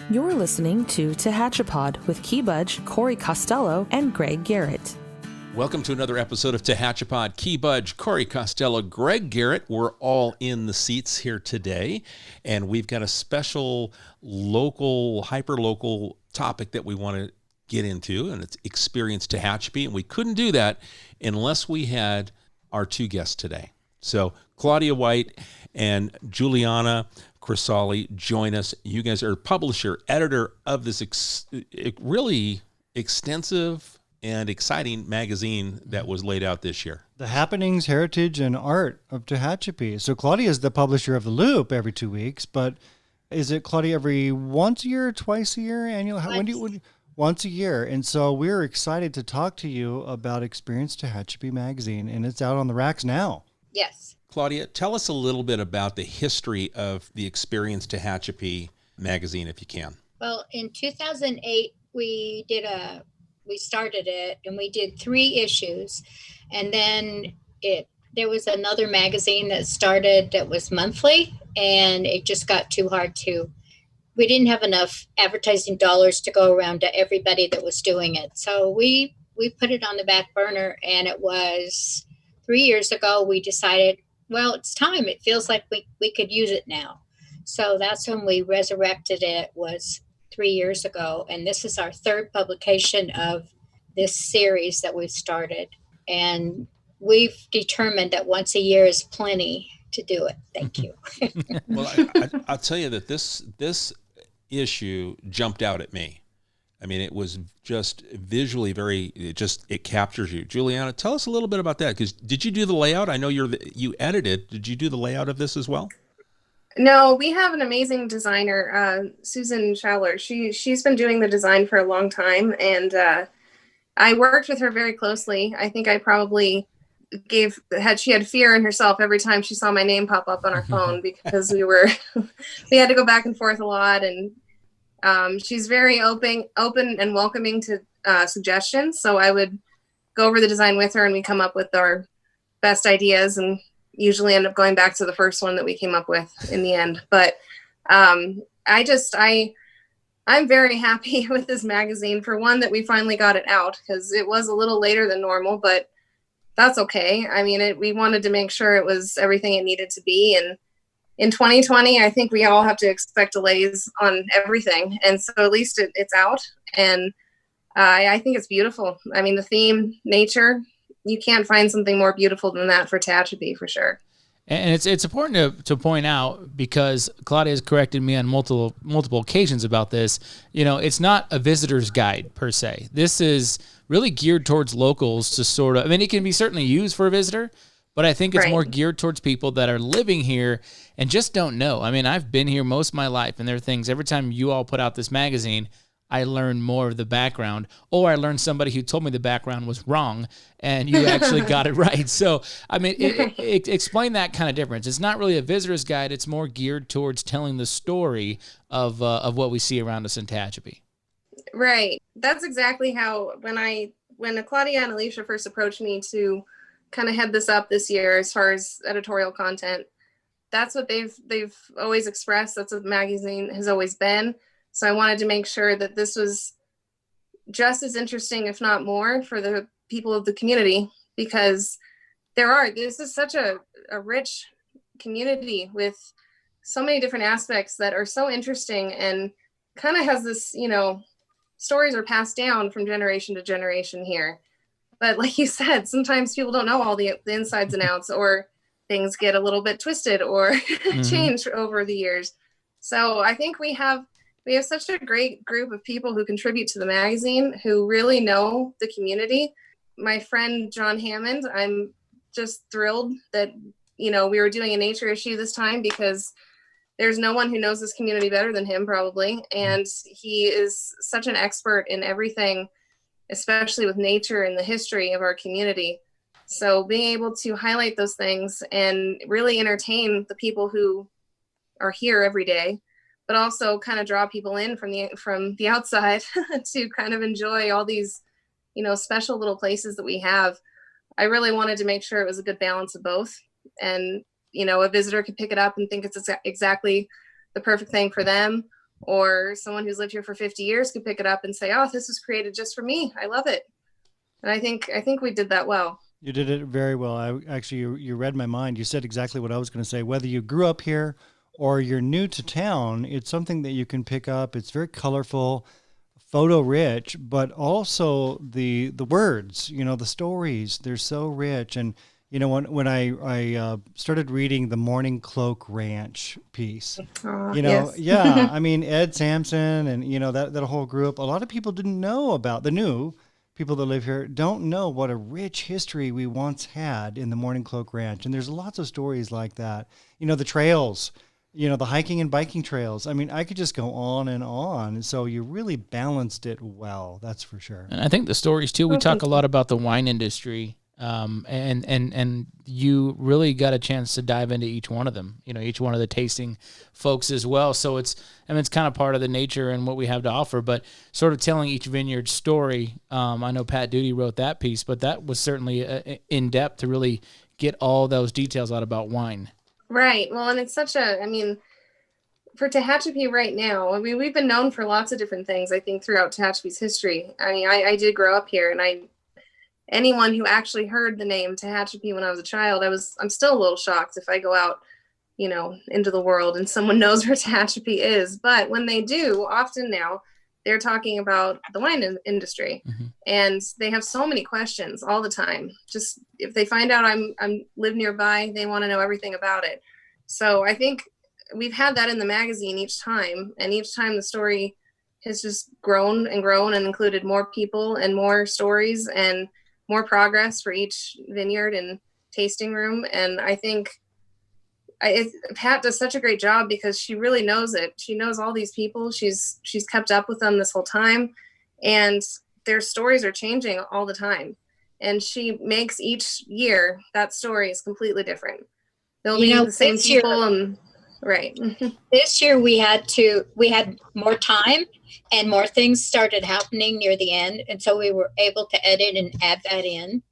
You're listening to Tehachapod with Key Budge, Corey Costello, and Greg Garrett. Welcome to another episode of Tehachapod. Key Budge, Corey Costello, Greg Garrett. We're all in the seats here today, and we've got a special local, hyper-local topic that we want to get into, and it's Experience Tehachapi, and we couldn't do that unless we had our two guests today. So Claudia White and Juliana Crisali join us. You guys are publisher, editor of this really extensive and exciting magazine that was laid out this year. The Happenings, Heritage, and Art of Tehachapi. So Claudia is the publisher of The Loop every 2 weeks, but is it, Claudia, every once a year, twice a year, annual? Once a year. And so we're excited to talk to you about Experience Tehachapi magazine, and it's out on the racks now. Yes. Claudia, tell us a little bit about the history of the Experience Tehachapi magazine, if you can. Well, in 2008, we started it, and we did 3 issues, and then there was another magazine that started that was monthly, and it just got too hard we didn't have enough advertising dollars to go around to everybody that was doing it. So we put it on the back burner, and it was 3 years ago we decided, well, it's time. It feels like we could use it now. So that's when we resurrected it, was 3 years ago. And this is our 3rd publication of this series that we've started. And we've determined that once a year is plenty to do it. Thank you. Well, I'll tell you that this issue jumped out at me. I mean, it was just visually it captures you. Juliana, tell us a little bit about that, because did you do the layout? I know you edited. Did you do the layout of this as well? No, we have an amazing designer, Susan Schowler. She's been doing the design for a long time, and I worked with her very closely. I think I probably she had fear in herself every time she saw my name pop up on her phone, because we had to go back and forth a lot, and she's very open and welcoming to suggestions. So I would go over the design with her, and we come up with our best ideas, and usually end up going back to the first one that we came up with in the end. But I'm very happy with this magazine. For one, that we finally got it out, because it was a little later than normal, but that's okay. I mean, we wanted to make sure it was everything it needed to be. And in 2020, I think we all have to expect delays on everything. And so at least it's out. And I think it's beautiful. I mean, the theme, nature, you can't find something more beautiful than that for Tehachapi, for sure. And it's important to point out, because Claudia has corrected me on multiple occasions about this. You know, it's not a visitor's guide per se. This is really geared towards locals to sort of, I mean, it can be certainly used for a visitor, but I think it's more geared towards people that are living here and just don't know. I mean, I've been here most of my life, and there are things, every time you all put out this magazine, I learn more of the background, or I learned somebody who told me the background was wrong, and you actually got it right. So, I mean, explain that kind of difference. It's not really a visitor's guide. It's more geared towards telling the story of what we see around us in Tehachapi. Right. That's exactly how, when Claudia and Alicia first approached me to kind of head this up this year as far as editorial content, that's what they've always expressed. That's what the magazine has always been. So I wanted to make sure that this was just as interesting, if not more, for the people of the community, because this is such a rich community with so many different aspects that are so interesting, and kind of has this, stories are passed down from generation to generation here. But like you said, sometimes people don't know all the insides and outs, or things get a little bit twisted or change over the years. So I think we have such a great group of people who contribute to the magazine, who really know the community. My friend John Hammond, I'm just thrilled that, we were doing a nature issue this time, because there's no one who knows this community better than him, probably. And he is such an expert in everything, especially with nature and the history of our community. So being able to highlight those things and really entertain the people who are here every day, but also kind of draw people in from the outside to kind of enjoy all these, special little places that we have. I really wanted to make sure it was a good balance of both. And, a visitor could pick it up and think it's exactly the perfect thing for them, or someone who's lived here for 50 years could pick it up and say, oh, this was created just for me. I love it. And I think we did that well. You did it very well. You read my mind. You said exactly what I was going to say. Whether you grew up here or you're new to town, it's something that you can pick up. It's very colorful, photo rich, but also the words, the stories, they're so rich. And when I started reading the Morning Cloak Ranch piece, Yes. yeah, I mean, Ed Sampson and, that whole group, a lot of people didn't know about the new people that live here don't know what a rich history we once had in the Morning Cloak Ranch. And there's lots of stories like that. The trails, the hiking and biking trails. I mean, I could just go on and on. So you really balanced it well. That's for sure. And I think the stories too, we talk a lot about the wine industry. And you really got a chance to dive into each one of them, each one of the tasting folks as well. So it's kind of part of the nature and what we have to offer, but sort of telling each vineyard story. I know Pat Duty wrote that piece, but that was certainly in depth to really get all those details out about wine. Right. Well, and it's for Tehachapi right now, I mean, we've been known for lots of different things, I think, throughout Tehachapi's history. I mean, I did grow up here, and anyone who actually heard the name Tehachapi when I was a child, I'm still a little shocked if I go out, into the world and someone knows where Tehachapi is. But when they do, often now they're talking about the wine industry, and they have so many questions all the time. Just if they find out I'm live nearby, they want to know everything about it. So I think we've had that in the magazine each time, and each time the story has just grown and grown and included more people and more stories and more progress for each vineyard and tasting room. And I think Pat does such a great job because she really knows it. She knows all these people. She's kept up with them this whole time, and their stories are changing all the time. And she makes each year that story is completely different. They'll be the same people. And right. This year we had more time and more things started happening near the end. And so we were able to edit and add that in.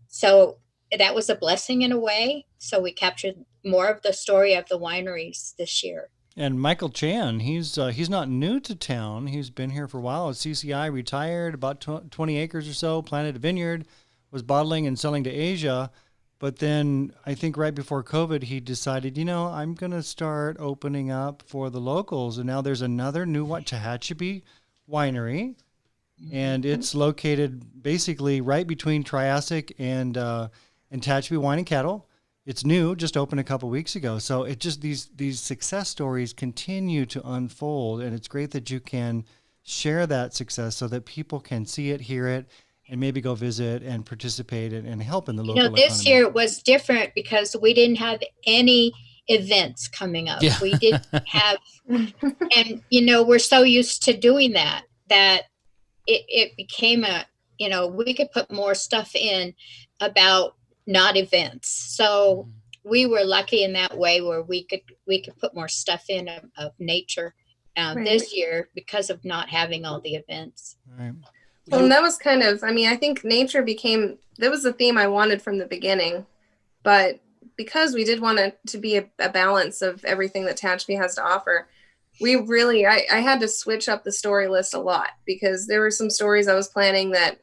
So that was a blessing in a way. So we captured more of the story of the wineries this year. And Michael Chan, he's not new to town. He's been here for a while. At CCI, retired, about 20 acres or so, planted a vineyard, was bottling and selling to Asia. But then I think right before COVID, he decided, I'm going to start opening up for the locals. And now there's another new Tehachapi winery. And it's located basically right between Triassic and Tehachapi Wine and Cattle. It's new, just opened a couple weeks ago. So it just these success stories continue to unfold. And it's great that you can share that success so that people can see it, hear it, and maybe go visit and participate and help in the local economy. This year was different because we didn't have any events coming up. Yeah. We didn't have, and we're so used to doing that it became we could put more stuff in about not events. So we were lucky in that way where we could put more stuff in of nature this year because of not having all the events. Right. Well, that was I think nature that was the theme I wanted from the beginning, but because we did want it to be a balance of everything that Tehachapi has to offer, I had to switch up the story list a lot because there were some stories I was planning that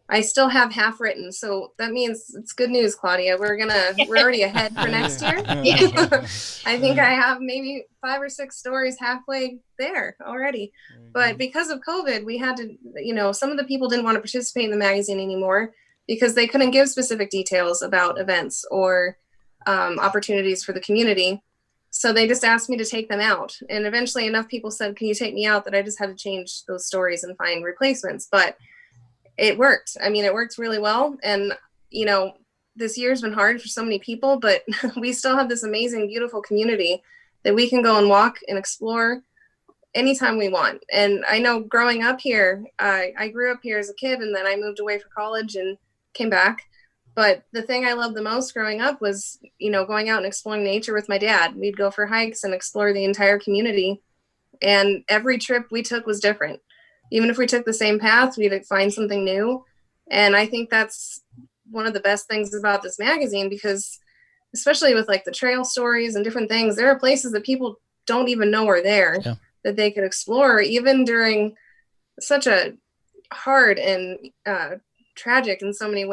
I still have half written. So that means it's good news, Claudia. We're already ahead for next year. I think I have maybe 5 or 6 stories halfway there already. But because of COVID, we had to, some of the people didn't want to participate in the magazine anymore because they couldn't give specific details about events or opportunities for the community. So they just asked me to take them out. And eventually enough people said, can you take me out, that I just had to change those stories and find replacements. But it worked. I mean, it worked really well. And, this year's been hard for so many people, but we still have this amazing, beautiful community that we can go and walk and explore anytime we want. And I know growing up here, I grew up here as a kid and then I moved away for college and came back. But the thing I loved the most growing up was, going out and exploring nature with my dad. We'd go for hikes and explore the entire community. And every trip we took was different. Even if we took the same path, we'd find something new. And I think that's one of the best things about this magazine, because especially with like the trail stories and different things, there are places that people don't even know are there that they could explore, even during such a hard and tragic in so many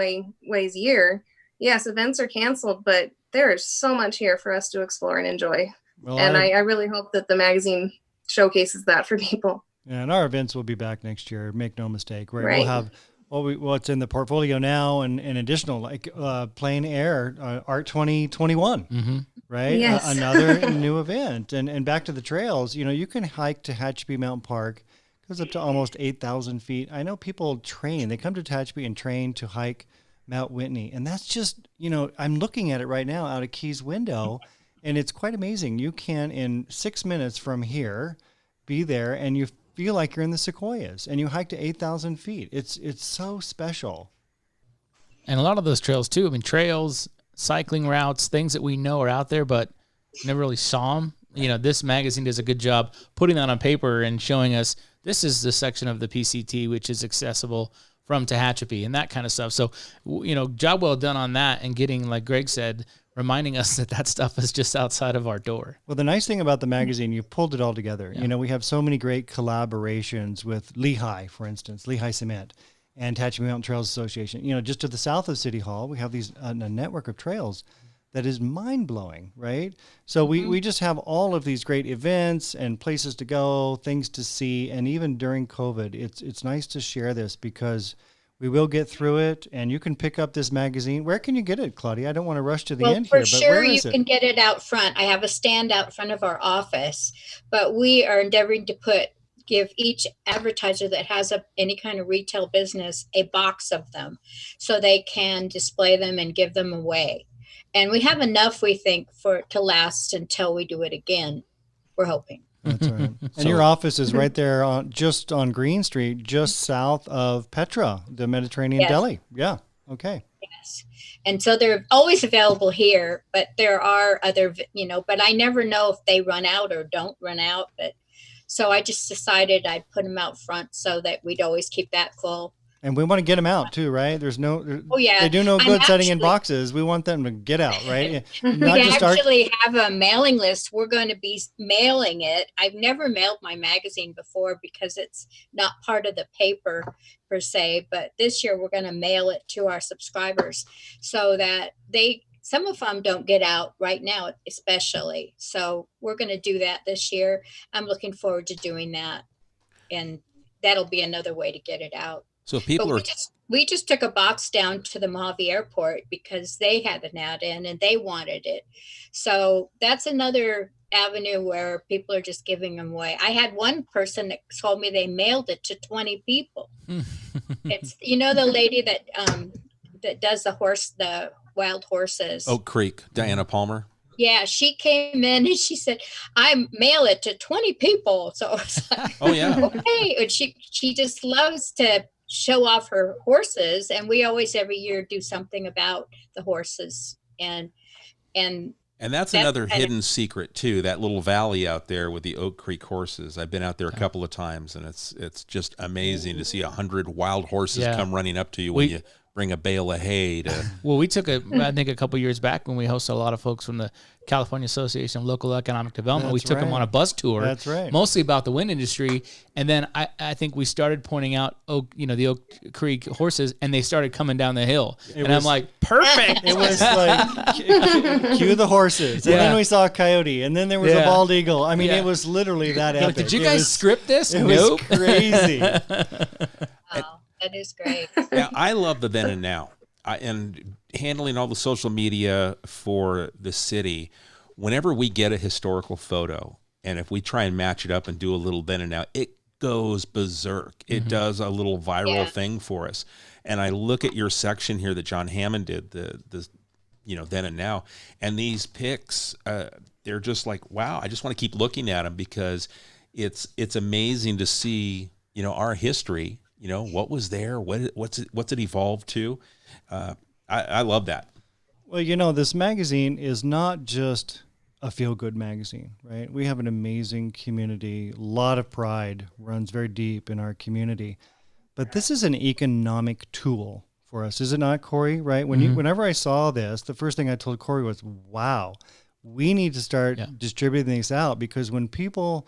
ways year. Yes, events are canceled, but there is so much here for us to explore and enjoy. Well, and I really hope that the magazine showcases that for people. And our events will be back next year. Make no mistake. Right. We'll have what's in the portfolio now, and additional, like Plein Air Art 2021, right? Yes. Another new event. And back to the trails. You can hike to Tehachapi Mountain Park. Goes up to almost 8,000 feet. I know people train. They come to Tehachapi and train to hike Mount Whitney, and that's just I'm looking at it right now out of Key's window, and it's quite amazing. You can, in 6 minutes from here, be there, and you feel like you're in the Sequoias, and you hike to 8,000 feet. It's so special. And a lot of those trails too. I mean, trails, cycling routes, things that we know are out there, but never really saw them. This magazine does a good job putting that on paper and showing us this is the section of the PCT which is accessible from Tehachapi and that kind of stuff. So, job well done on that, and getting, like Greg said, reminding us that stuff is just outside of our door. Well, the nice thing about the magazine, you pulled it all together. Yeah. We have so many great collaborations with Lehigh, for instance, Lehigh Cement and Tehachapi Mountain Trails Association. Just to the south of City Hall, we have these a network of trails that is mind-blowing, right? So we just have all of these great events and places to go, things to see, and even during COVID, it's nice to share this because we will get through it, and you can pick up this magazine. Where can you get it, Claudia? I don't want to rush to the end here, but for sure where is you it? can get it out front. I have a stand out front of our office, but we are endeavoring to give each advertiser that has any kind of retail business a box of them so they can display them and give them away. And we have enough, we think, to last until we do it again. We're hoping. That's right. And your office is right there just on Green Street, just south of Petra, the Mediterranean Deli. Yeah. Okay. Yes. And so they're always available here, but there are other, but I never know if they run out or don't run out. So I just decided I'd put them out front so that we'd always keep that full. And we want to get them out too, right? They do no good setting in boxes. We want them to get out, right? We have a mailing list. We're going to be mailing it. I've never mailed my magazine before because it's not part of the paper per se, but this year we're going to mail it to our subscribers so that some of them don't get out right now, especially. So we're going to do that this year. I'm looking forward to doing that. And that'll be another way to get it out. So we just took a box down to the Mojave Airport because they had an ad in and they wanted it. So that's another avenue where people are just giving them away. I had one person that told me they mailed it to 20 people. It's the lady that does the wild horses. Oak Creek, Diana Palmer. Yeah, she came in and she said, I mail it to 20 people. So I was like, oh yeah, okay. And she just loves to show off her horses, and we always every year do something about the horses, and that's another hidden secret too, that little valley out there with the Oak Creek horses. I've been out there a couple of times, and it's just amazing to see 100 wild horses come running up to you when you bring a bale of hay to. Well, we took I think a couple years back when we hosted a lot of folks from the California Association of Local Economic Development. We took them on a bus tour. That's right. Mostly about the wind industry. And then I think we started pointing out the Oak Creek horses, and they started coming down the hill. I'm like, perfect. It was like, cue the horses. And then we saw a coyote, and then there was a bald eagle. I mean, it was literally that epic. Did you guys script this? It was crazy. Wow, that is great. Yeah, I love the then and now. And handling all the social media for the city, whenever we get a historical photo, and if we try and match it up and do a little then and now, it goes berserk. It does a little viral thing for us. And I look at your section here that John Hammond did, the then and now, and these pics, they're just like, wow, I just want to keep looking at them because it's amazing to see, our history, what was there, what's it evolved to. I love that. Well, this magazine is not just a feel-good magazine, right? We have an amazing community. A lot of pride runs very deep in our community. But this is an economic tool for us, is it not, Corey? Right? Whenever I saw this, the first thing I told Corey was, wow, we need to start distributing these out, because when people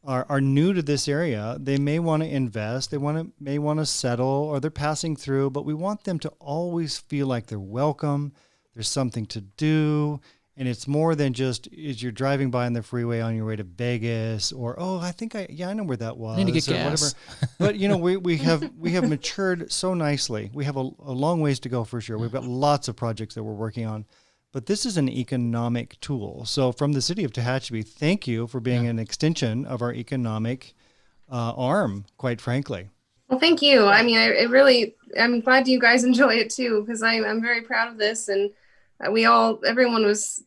are new to this area. They may want to invest, may want to settle, or they're passing through, but we want them to always feel like they're welcome. There's something to do. And it's more than just as you're driving by on the freeway on your way to Vegas, or I know where that was. I need to get or gas. Whatever. But we have matured so nicely. We have a long ways to go for sure. We've got lots of projects that we're working on, but this is an economic tool. So from the city of Tehachapi, thank you for being an extension of our economic arm. Quite frankly. Well, thank you. I mean, I'm glad you guys enjoy it too, because I'm very proud of this, and everyone was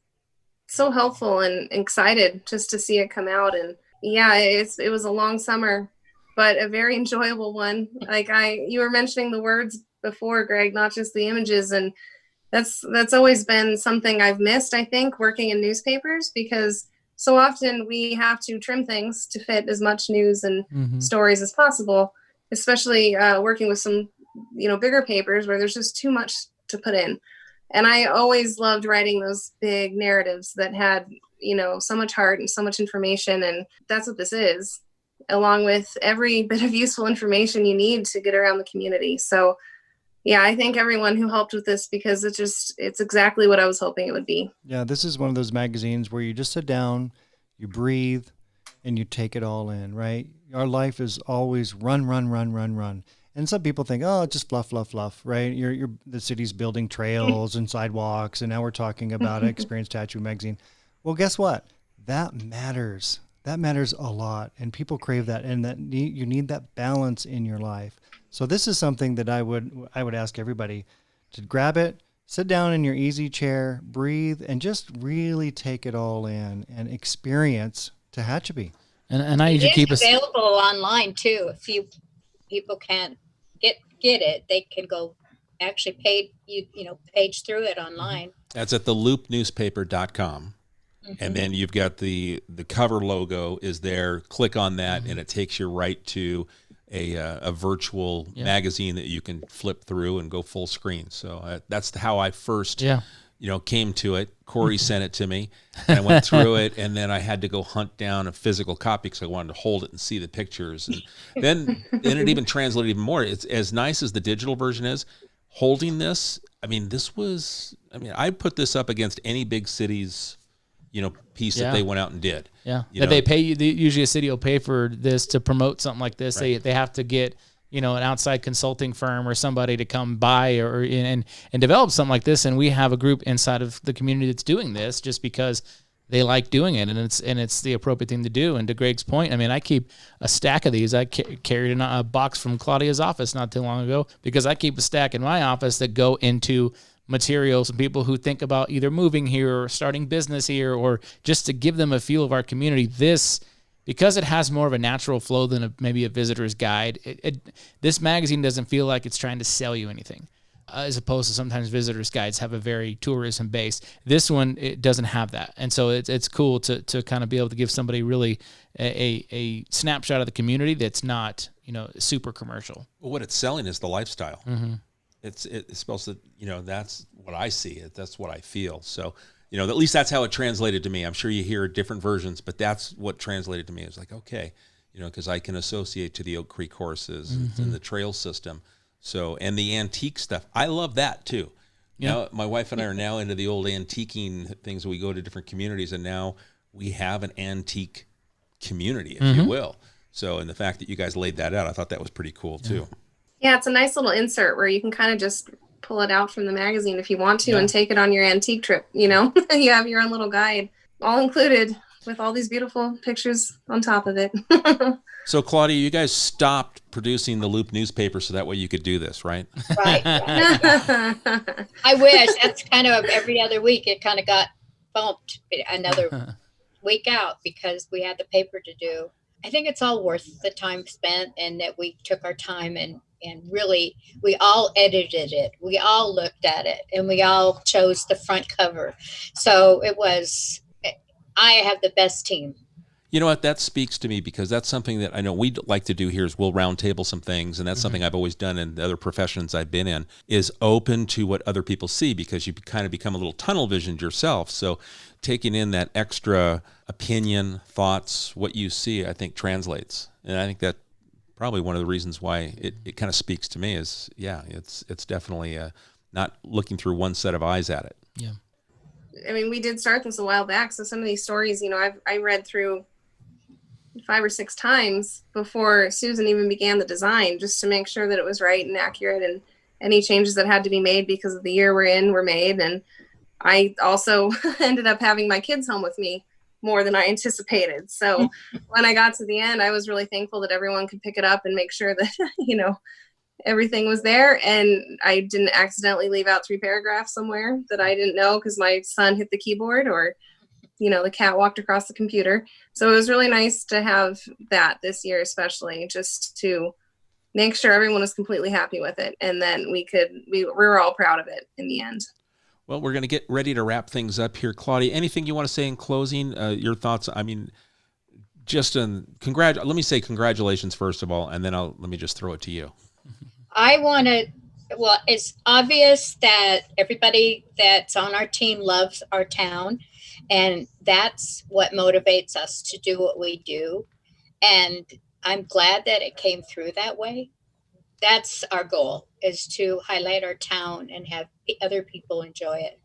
so helpful and excited just to see it come out. And yeah, it was a long summer, but a very enjoyable one. Like you were mentioning the words before, Greg, not just the images. And that's always been something I've missed, I think, working in newspapers, because so often we have to trim things to fit as much news and stories as possible, especially working with some, bigger papers where there's just too much to put in. And I always loved writing those big narratives that had, so much heart and so much information. And that's what this is, along with every bit of useful information you need to get around the community. So yeah, I thank everyone who helped with this, because it's exactly what I was hoping it would be. Yeah, this is one of those magazines where you just sit down, you breathe, and you take it all in, right? Our life is always run, run, run, run, run. And some people think, oh, it's just fluff, fluff, fluff, right? The city's building trails and sidewalks, and now we're talking about Experience Tattoo Magazine. Well, guess what? That matters. That matters a lot, and people crave that, and you need that balance in your life. So this is something that I would ask everybody to grab it, sit down in your easy chair, breathe, and just really take it all in and experience Tehachapi. And I usually keep available online too. If people can't get it, they can go actually page through it online. That's at theloopnewspaper.com. And then you've got the cover logo is there. Click on that, and it takes you right to a virtual magazine that you can flip through and go full screen. So that's how I first came to it. Corey sent it to me, and I went through it, and then I had to go hunt down a physical copy because I wanted to hold it and see the pictures. And then it even translated even more. It's as nice as the digital version is. Holding this, I put this up against any big city's piece that they went out and did. Yeah, they pay you. Usually, a city will pay for this to promote something like this. Right. They have to get an outside consulting firm or somebody to come by and develop something like this. And we have a group inside of the community that's doing this just because they like doing it, and it's the appropriate thing to do. And to Greg's point, I keep a stack of these. I carried a box from Claudia's office not too long ago, because I keep a stack in my office that go into materials and people who think about either moving here or starting business here, or just to give them a feel of our community. This, because it has more of a natural flow than maybe a visitor's guide, this magazine doesn't feel like it's trying to sell you anything, as opposed to sometimes visitors' guides have a very tourism base. This one, it doesn't have that. And so it's cool to kind of be able to give somebody really a snapshot of the community that's not, super commercial. Well, what it's selling is the lifestyle. Mm-hmm. It's supposed to, that's what I see. That's what I feel. So, at least that's how it translated to me. I'm sure you hear different versions, but that's what translated to me. It's like, okay, because I can associate to the Oak Creek horses and the trail system. So, and the antique stuff, I love that too. Now, my wife and I are now into the old antiquing things. We go to different communities, and now we have an antique community, if you will. So, and the fact that you guys laid that out, I thought that was pretty cool too. Yeah, it's a nice little insert where you can kind of just pull it out from the magazine if you want to and take it on your antique trip, You have your own little guide, all included with all these beautiful pictures on top of it. So, Claudia, you guys stopped producing the Loop newspaper so that way you could do this, right? Right. I wish. That's kind of every other week. It kind of got bumped another week out because we had the paper to do. I think it's all worth the time spent, and that we took our time and really, we all edited it. We all looked at it, and we all chose the front cover. So I have the best team. You know what? That speaks to me, because that's something that I know we'd like to do here is we'll round table some things. And that's something I've always done in the other professions I've been in, is open to what other people see, because you kind of become a little tunnel visioned yourself. So taking in that extra opinion, thoughts, what you see, I think translates. And I think that probably one of the reasons why it kind of speaks to me is, it's definitely not looking through one set of eyes at it. Yeah. I mean, we did start this a while back. So some of these stories, I read through 5 or 6 times before Susan even began the design, just to make sure that it was right and accurate, and any changes that had to be made because of the year we're in were made. And I also ended up having my kids home with me more than I anticipated. So when I got to the end, I was really thankful that everyone could pick it up and make sure that, everything was there. And I didn't accidentally leave out 3 paragraphs somewhere that I didn't know because my son hit the keyboard, or, the cat walked across the computer. So it was really nice to have that this year, especially just to make sure everyone was completely happy with it. And then we were all proud of it in the end. Well, we're going to get ready to wrap things up here. Claudia, anything you want to say in closing? Your thoughts? I mean, let me say congratulations first of all, and then let me just throw it to you. It's obvious that everybody that's on our team loves our town, and that's what motivates us to do what we do. And I'm glad that it came through that way. That's our goal, is to highlight our town and have other people enjoy it.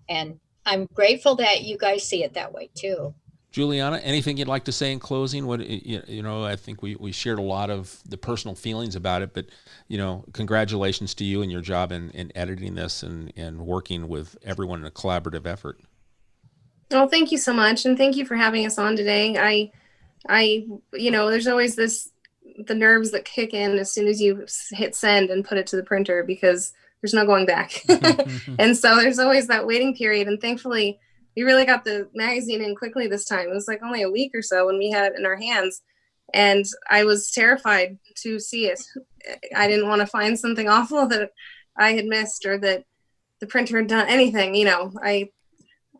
And I'm grateful that you guys see it that way too. Juliana, anything you'd like to say in closing? I think we shared a lot of the personal feelings about it, but, congratulations to you and your job in editing this and working with everyone in a collaborative effort. Well, thank you so much. And thank you for having us on today. There's always the nerves that kick in as soon as you hit send and put it to the printer, because there's no going back. And so there's always that waiting period. And thankfully, we really got the magazine in quickly this time. It was like only a week or so when we had it in our hands. And I was terrified to see it. I didn't want to find something awful that I had missed, or that the printer had done anything.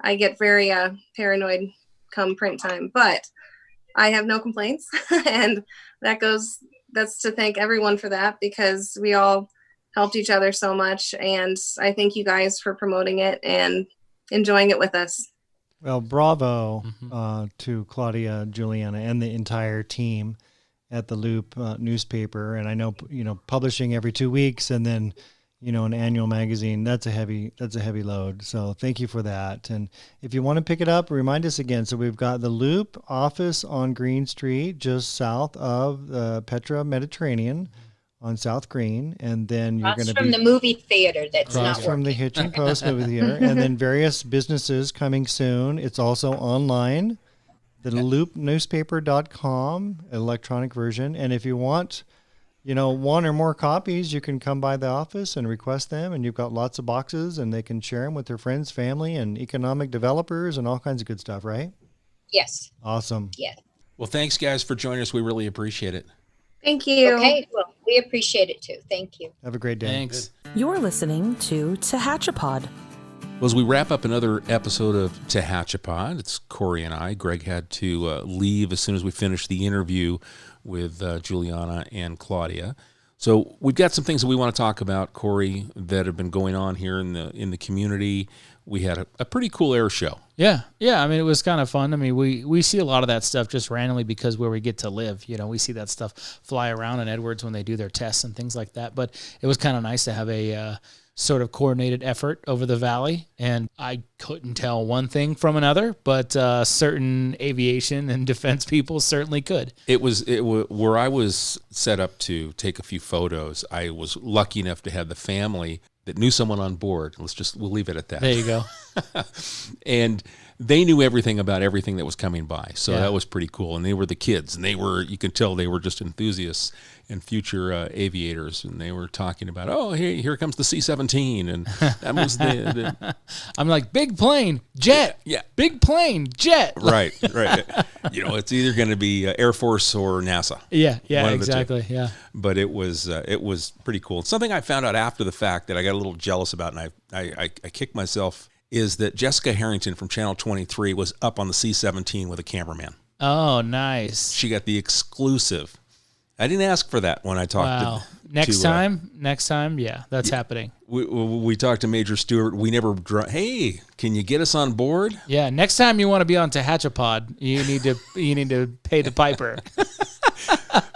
I get very paranoid come print time, but I have no complaints. And that's to thank everyone for that, because we all helped each other so much. And I thank you guys for promoting it and enjoying it with us. Well, bravo to Claudia, Juliana, and the entire team at the Loop newspaper. And I know, publishing every 2 weeks and then, an annual magazine, that's a heavy load. So thank you for that. And if you want to pick it up, remind us again. So we've got the Loop office on Green Street, just south of the Petra Mediterranean on South Green. And then you're going to be from the movie theater that's not from the working. Hitching Post movie theater. And then various businesses coming soon. It's also online, the loopnewspaper.com electronic version. And if you want, 1 or more copies, you can come by the office and request them, and you've got lots of boxes, and they can share them with their friends, family, and economic developers and all kinds of good stuff, right? Yes. Awesome. Yes. Well, thanks, guys, for joining us. We really appreciate it. Thank you. Okay. Well, we appreciate it too. Thank you. Have a great day. Thanks. You're listening to Tehachapi. Well, as we wrap up another episode of Tehachapi, it's Corey and I. Greg had to leave as soon as we finished the interview with Juliana and Claudia. So we've got some things that we want to talk about, Corey, that have been going on here in the community. We had a pretty cool air show. Yeah. I mean, it was kind of fun. I mean, we see a lot of that stuff just randomly because where we get to live, we see that stuff fly around in Edwards when they do their tests and things like that. But it was kind of nice to have a sort of coordinated effort over the valley. And I couldn't tell one thing from another, but certain aviation and defense people certainly could. It was where I was set up to take a few photos. I was lucky enough to have the family that knew someone on board. We'll leave it at that. There you go. And they knew everything about everything that was coming by. So Yeah. that was pretty cool. And they were the kids, and you could tell they were just enthusiasts and future aviators. And they were talking about, oh, here comes the C-17. And that was the I'm like, big plane, jet. Yeah. Big plane, jet. right. It's either going to be Air Force or NASA. Yeah, One of the two. exactly. Yeah. But it was pretty cool. Something I found out after the fact that I got a little jealous about, and I kicked myself, is that Jessica Harrington from Channel 23 was up on the C-17 with a cameraman. Oh, nice. She got the exclusive I didn't ask for that when I talked Wow. to Next time, yeah, that's happening. We talked to Major Stewart. We never hey, can you get us on board? Yeah, next time you want to be on Tehachapod, you need to pay the piper.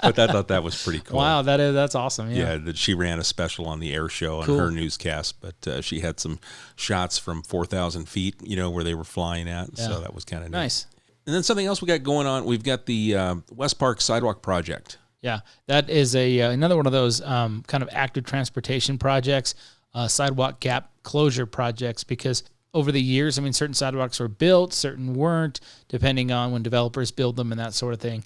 But I thought that was pretty cool. Wow, that's awesome. Yeah. That she ran a special on the air show on her newscast, but she had some shots from 4,000 feet, where they were flying at. So that was kind of nice. And then something else we got going on, we've got the West Park Sidewalk Project. Yeah, that is another one of those kind of active transportation projects, sidewalk gap closure projects, because over the years, certain sidewalks were built, certain weren't, depending on when developers build them and that sort of thing.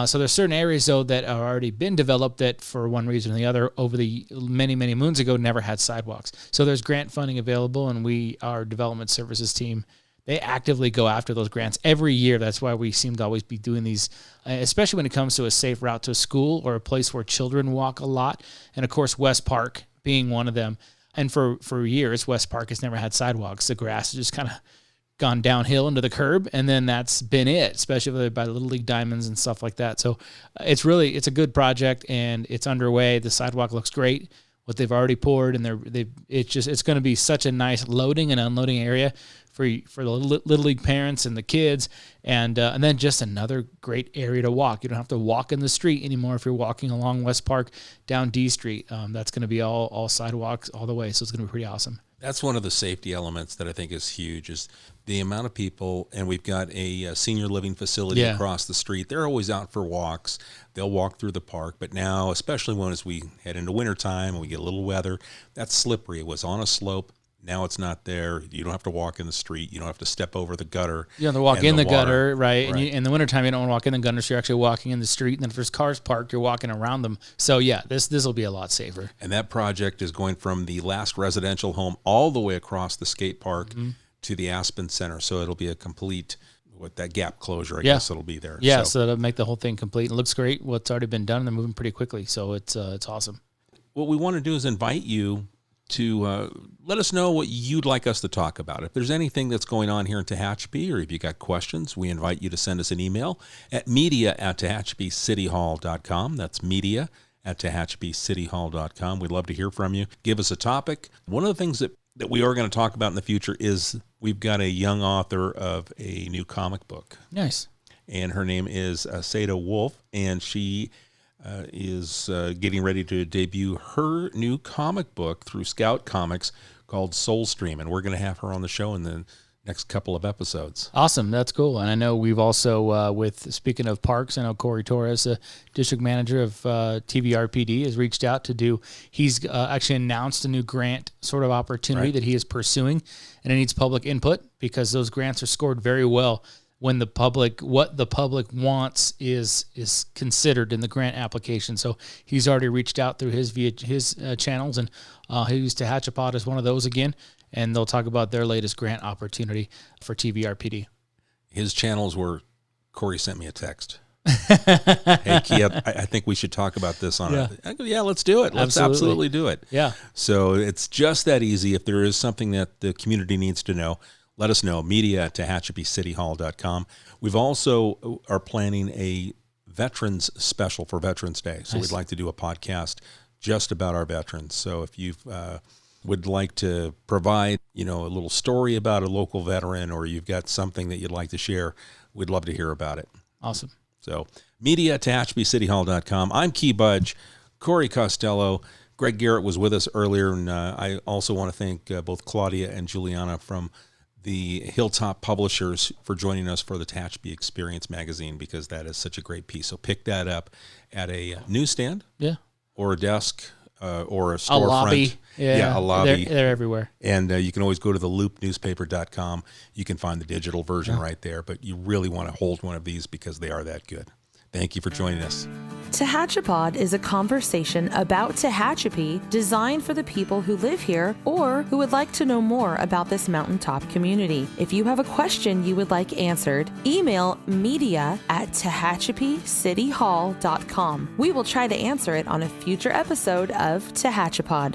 So there's certain areas, though, that are already been developed that for one reason or the other over the many, many moons ago never had sidewalks. So there's grant funding available, and our development services team, they actively go after those grants every year. That's why we seem to always be doing these, especially when it comes to a safe route to a school or a place where children walk a lot. And, of course, West Park being one of them. And for years, West Park has never had sidewalks. The grass has just kind of gone downhill into the curb, and then that's been it, especially by the Little League Diamonds and stuff like that. So it's a good project, and it's underway. The sidewalk looks great. What they've already poured, and it's going to be such a nice loading and unloading area for the Little League parents and the kids, and then just another great area to walk. You don't have to walk in the street anymore if you're walking along West Park down D Street. That's going to be all sidewalks all the way, so it's going to be pretty awesome. That's one of the safety elements that I think is huge, is the amount of people, and we've got a senior living facility across the street. They're always out for walks. They'll walk through the park, but now, especially as we head into wintertime and we get a little weather, that's slippery. It was on a slope. Now it's not there. You don't have to walk in the street. You don't have to step over the gutter. You don't have to walk in the gutter, right? And in the wintertime, you don't want to walk in the gutter, so you're actually walking in the street. And then if there's cars parked, you're walking around them. So, yeah, this will be a lot safer. And that project is going from the last residential home all the way across the skate park to the Aspen Center. So it'll be a complete, that gap closure, I guess it'll be there. Yeah, so that'll make the whole thing complete. It looks great. What's already been done, and they're moving pretty quickly. So it's awesome. What we want to do is invite you to let us know what you'd like us to talk about. If there's anything that's going on here in Tehachapi, or if you got questions, we invite you to send us an email at media@tehachapicityhall.com. That's media@tehachapicityhall.com. We'd love to hear from you. Give us a topic. One of the things that we are going to talk about in the future is we've got a young author of a new comic book. Nice. And her name is Seda Wolf, and she is getting ready to debut her new comic book through Scout Comics called Soulstream, and we're going to have her on the show in the next couple of episodes. Awesome. That's cool. And I know we've also, speaking of parks, I know Corey Torres, the district manager of TVRPD, has reached out he's actually announced a new grant sort of opportunity that he is pursuing, and it needs public input because those grants are scored very well when what the public wants is considered in the grant application. So he's already reached out through his channels, and he used Tehachapod as one of those again, and they'll talk about their latest grant opportunity for TVRPD. His channels were, Corey sent me a text. Hey, Kia, I think we should talk about this on I go, yeah, let's do it. Let's absolutely do it. Yeah. So it's just that easy. If there is something that the community needs to know, let us know, media@tehachapicityhall.com. We've also are planning a veterans special for Veterans Day. So we'd like to do a podcast just about our veterans. So if you would like to provide, a little story about a local veteran, or you've got something that you'd like to share, we'd love to hear about it. Awesome. So media@tehachapicityhall.com. I'm Key Budge, Corey Costello. Greg Garrett was with us earlier, and I also want to thank both Claudia and Juliana from the Hilltop Publishers for joining us for the Tehachapi Experience magazine, because that is such a great piece. So pick that up at a newsstand, or a desk, or a storefront. A lobby. Yeah, a lobby. They're everywhere. And you can always go to theloopnewspaper.com. You can find the digital version right there, but you really want to hold one of these because they are that good. Thank you for joining us. Tehachapod is a conversation about Tehachapi designed for the people who live here or who would like to know more about this mountaintop community. If you have a question you would like answered, email media@tehachapicityhall.com. We will try to answer it on a future episode of Tehachapod.